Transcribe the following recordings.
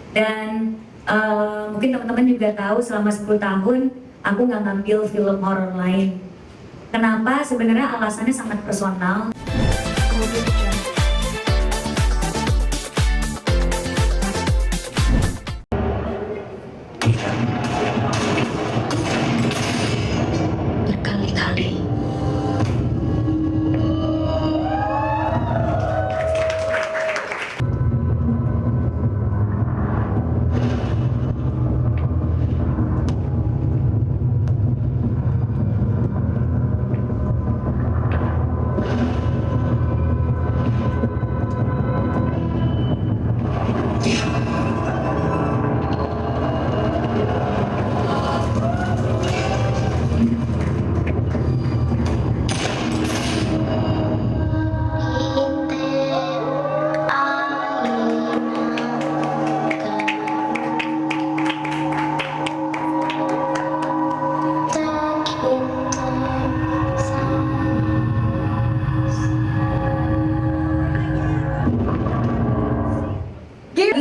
Dan mungkin teman-teman juga tahu selama 10 tahun aku nggak ngambil film horor lain. Kenapa? Sebenarnya alasannya sangat personal. Berkali-kali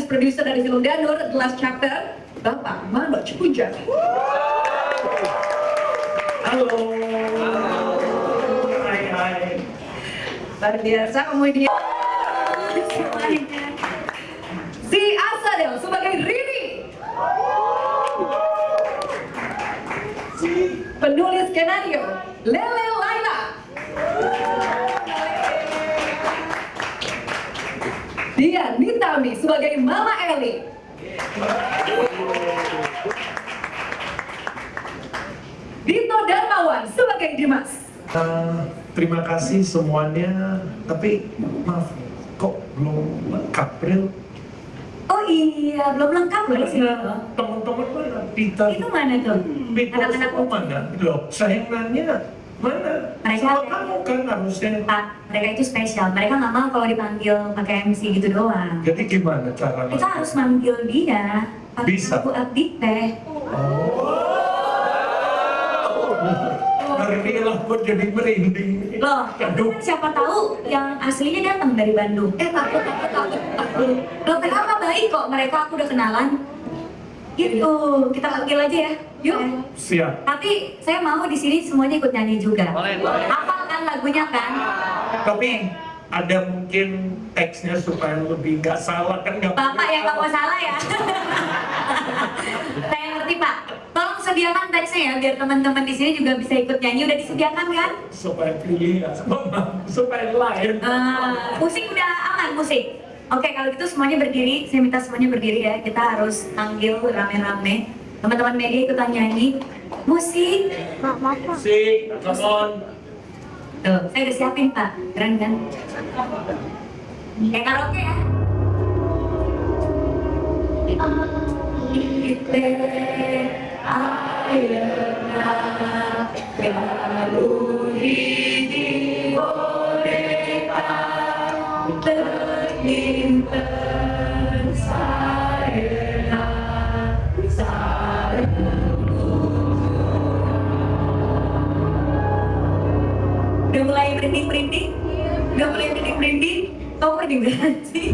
produser dari film Danur, The Last Chapter, Bapak Manoj Puja. Halo. Hai. Luar biasa kemudian si Asadel sebagai Riri, penulis skenario Lele Laila, dia Nitami sebagai Mama Eli, Dito Darmawan sebagai Dimas. Terima kasih semuanya, tapi maaf, kok belum lengkap, Bril? Oh iya, belum lengkap loh sih. Teman-teman mana? Pita. Itu mana tuh? Anak-anak mana? Loh, saya nanya, mana? Mereka Sama kamu kan harusnya. Pak, mereka itu spesial. Mereka nggak mau kalau dipanggil pakai MC gitu doang. Jadi gimana caranya? Kita harus manggil dia. Pakai Bisa. lagu Abdi Teh. Hari ini lapor jadi merinding. Loh, Aduh. kan siapa tahu yang aslinya datang dari Bandung. Takut. Loh, kenapa baik kok? Mereka aku udah kenalan. Gitu, kita panggil aja ya. Yuk. Siap. Tapi saya mau di sini semuanya ikut nyanyi juga. Hafal kan lagunya kan? Tapi ada mungkin teksnya supaya lebih nggak salah kan nggak? Bapak yang nggak mau salah ya. Saya ngerti Pak. Tolong sediakan teksnya ya biar teman-teman di sini juga bisa ikut nyanyi. Udah disediakan kan? Supaya pilih ya, supaya lain. Musik udah aman musik. Oke kalau gitu semuanya berdiri. Saya minta semuanya berdiri ya. Kita harus panggil rame-rame. Teman-teman media ikutan nyanyi. Musik. Musik, come on. Tuh, saya udah siapin Pak. Keren kan? Kayak karaoke ya. Udah mulai merinding-merinding? Udah mulai merinding-merinding? Kau merinding beneran sih?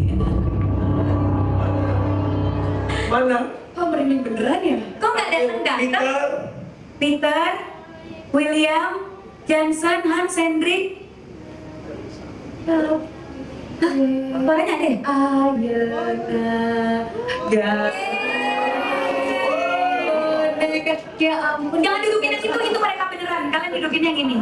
Mana? Kok merinding beneran ya? Kok nggak datang-datang? Peter. Peter, William, Johnson, Hans, Hendrik. Banyak deh. Ya ampun, jangan dudukin yang itu mereka beneran. Kalian dudukin yang ini.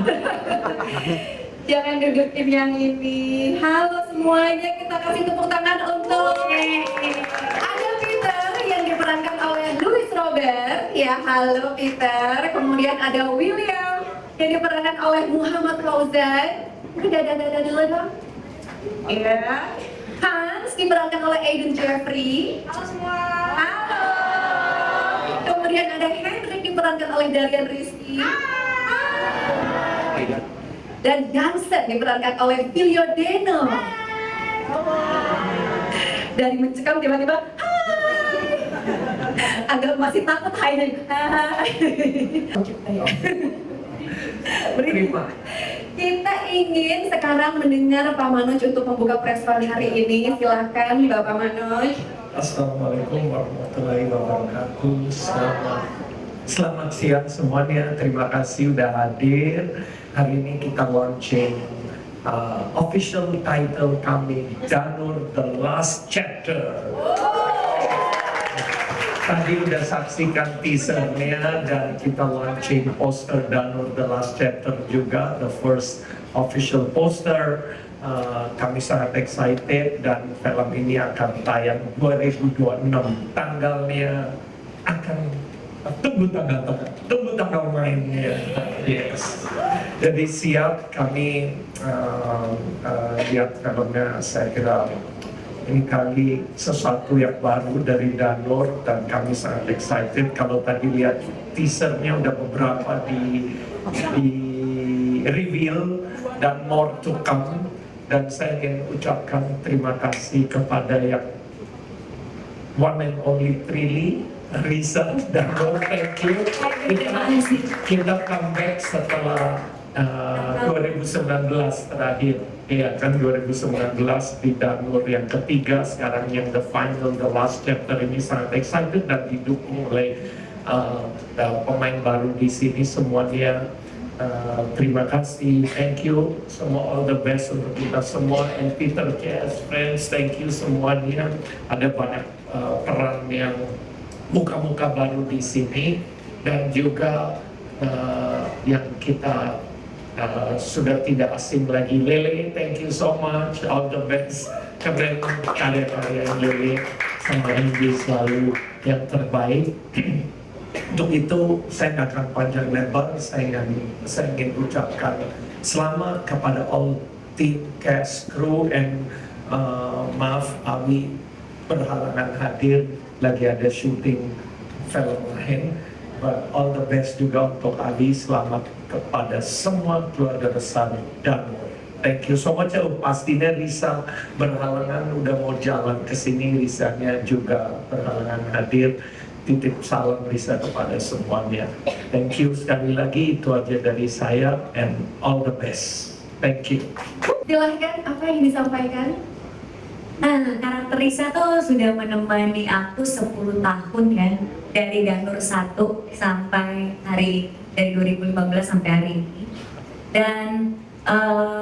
Jangan dudukin yang ini. Halo semuanya, kita kasih tepuk tangan untuk ada Peter yang diperankan oleh Louis Robert. Ya, halo Peter. Kemudian ada William yang diperankan oleh Muhammad Fauzan. Dadah dulu dong. Ya. Hans diperankan oleh Aiden Jeffrey. Halo semua. Halo. Kemudian ada Hendrik diperankan oleh Darian Rizky. Dan Johnson diperankan oleh Filio Deno. Dari mencekam tiba-tiba agak masih takut hai. Terima. Kita ingin sekarang mendengar Pak Manoj untuk membuka press con hari ini. Silahkan Bapak Manoj. Assalamualaikum warahmatullahi wabarakatuh. Selamat siang semuanya. Terima kasih udah hadir. Hari ini kita launching official title kami, Danur The Last Chapter. Tadi udah saksikan teasernya dan kita launching poster Danur The Last Chapter juga, the first official poster. Kami sangat excited dan film ini akan tayang 2026. Tanggalnya akan tunggu tanggal mainnya. Yes. Jadi siap, kami lihat filmnya. Saya kira ini kali sesuatu yang baru dari Danur dan kami sangat excited. Kalau tadi lihat teasernya udah beberapa di reveal dan more to come. Dan saya ingin ucapkan terima kasih kepada yang one and only Prilly, Risa, dan Danur. Thank you. Kita comeback setelah 2019 terakhir. Ya kan 2019 di Danur yang ketiga, sekarang yang the final, the last chapter ini sangat excited dan didukung oleh pemain baru di sini semuanya. Terima kasih, thank you, semua all the best untuk kita semua. And Peter Cast, friends, thank you semuanya. Ada banyak peran yang muka-muka baru di sini dan juga yang kita sudah tidak asing lagi. Lele, thank you so much, all the best. Keren karya-karya Lele sama Indi selalu yang terbaik. Untuk itu saya nggak akan panjang lebar, saya ingin ucapkan selamat kepada all team, cast, crew, and maaf Abi berhalangan hadir, lagi ada syuting film lain. But all the best juga untuk Abi, selamat kepada semua keluarga besar Danur. Thank you so much. Pastinya Risa berhalangan udah mau jalan ke sini, Risanya juga berhalangan hadir. Titip salam Risa kepada semuanya. Thank you sekali lagi, itu aja dari saya, and all the best. Thank you. Silahkan, apa yang disampaikan? Nah, karakter Risa tuh sudah menemani aku 10 tahun kan, dari Danur 1 sampai dari 2015 sampai hari ini. Dan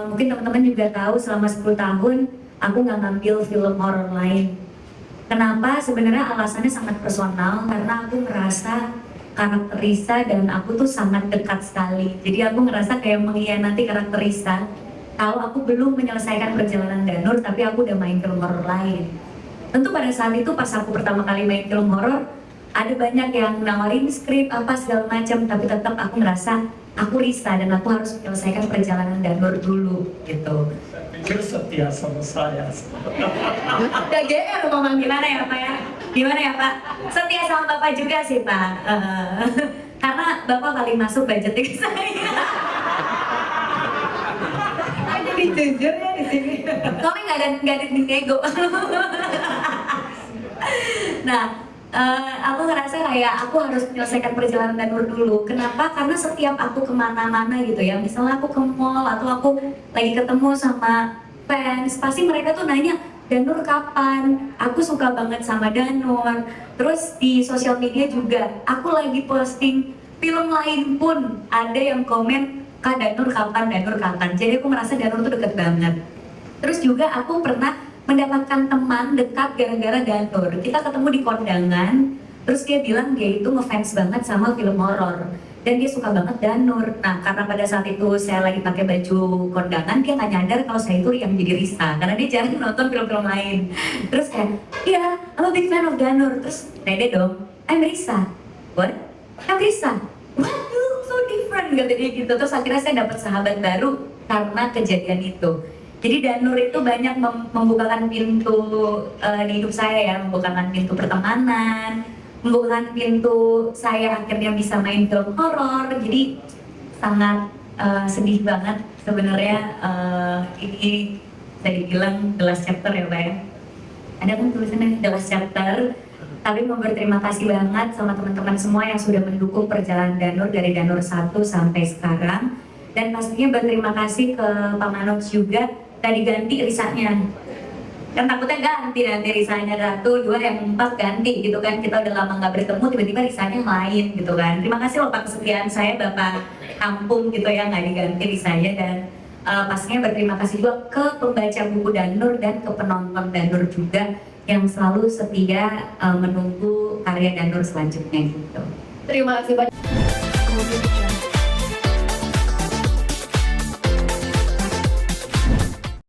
mungkin teman-teman juga tahu selama 10 tahun aku nggak ngambil film horor lain. Kenapa? Sebenarnya alasannya sangat personal, karena aku ngerasa karakter Risa dan aku tuh sangat dekat sekali. Jadi aku ngerasa kayak mengkhianati karakter Risa kalau aku belum menyelesaikan perjalanan Danur, tapi aku udah main film horor lain. Tentu pada saat itu pas aku pertama kali main film horor, ada banyak yang nawarin skrip apa segala macam, tapi tetap aku ngerasa aku Risa dan aku harus menyelesaikan perjalanan Danur dulu gitu. Pikir setia sama saya. Udah GR Mama. Gimana ya Pak ya? Gimana ya Pak? Setia sama Bapak juga sih Pak. Karena Bapak paling masuk budgetnya ke saya. Jadi jujur ya di sini. Kami nggak ada nego. Nah, aku ngerasa kayak aku harus menyelesaikan perjalanan Danur dulu. Kenapa? Karena setiap aku kemana-mana gitu ya, misalnya aku ke mall atau aku lagi ketemu sama fans, pasti mereka tuh nanya, Danur kapan? Aku suka banget sama Danur. Terus di sosial media juga, aku lagi posting film lain pun ada yang komen, Kak Danur kapan? Danur kapan? Jadi aku merasa Danur tuh deket banget. Terus juga aku pernah mendapatkan teman dekat gara-gara Danur. Kita ketemu di kondangan, terus dia bilang dia itu ngefans banget sama film horor dan dia suka banget Danur. Nah, karena pada saat itu saya lagi pakai baju kondangan, dia nggak nyadar kalau saya itu yang jadi Risa karena dia jarang nonton film-film lain. Terus kayak, iya, I'm a big fan of Danur. Terus pede dong, I'm Risa. What? I'm Risa. What? You look so different, kata dia gitu. Terus akhirnya saya dapat sahabat baru karena kejadian itu. Jadi Danur itu banyak membukakan pintu di hidup saya ya, membukakan pintu pertemanan, membukakan pintu saya akhirnya bisa main film horor. Jadi sangat sedih banget sebenarnya, ini bisa dibilang the last chapter ya Pak ya. Ada kan tulisannya the last chapter. Tapi mau berterima kasih banget sama teman-teman semua yang sudah mendukung perjalanan Danur dari Danur 1 sampai sekarang. Dan pastinya berterima kasih ke Pak Manoj juga, tadi ganti Risanya. Kan takutnya ganti nanti Risanya 1, 2, yang 4 ganti gitu kan. Kita udah lama nggak bertemu, tiba-tiba Risanya yang lain gitu kan. Terima kasih loh Pak kesetiaan saya, Bapak Kampung gitu ya, nggak diganti Risanya. Dan pastinya berterima kasih juga ke pembaca buku Danur dan ke penonton Danur juga yang selalu setia menunggu karya Danur selanjutnya gitu. Terima kasih banyak.